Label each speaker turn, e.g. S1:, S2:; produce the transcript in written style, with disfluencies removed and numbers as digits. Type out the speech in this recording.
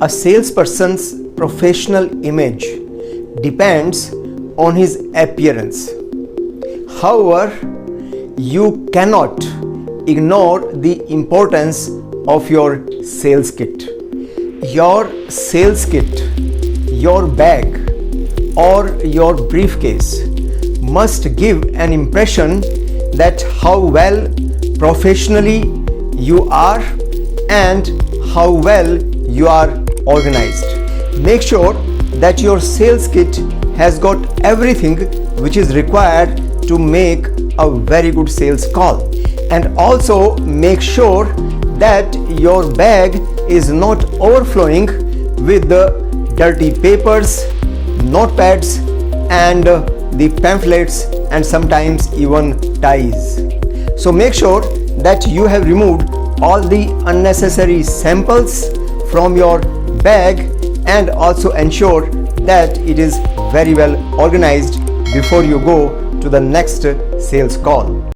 S1: A salesperson's professional image depends on his appearance. However, you cannot ignore the importance of your sales kit. Your sales kit, your bag, or your briefcase must give an impression that how well professionally you are and how well you are organized. Make sure that your sales kit has got everything which is required to make a very good sales call. And also make sure that your bag is not overflowing with the dirty papers, notepads, and the pamphlets, and sometimes even ties. So make sure that you have removed all the unnecessary samples from your bag, and also ensure that it is very well organized before you go to the next sales call.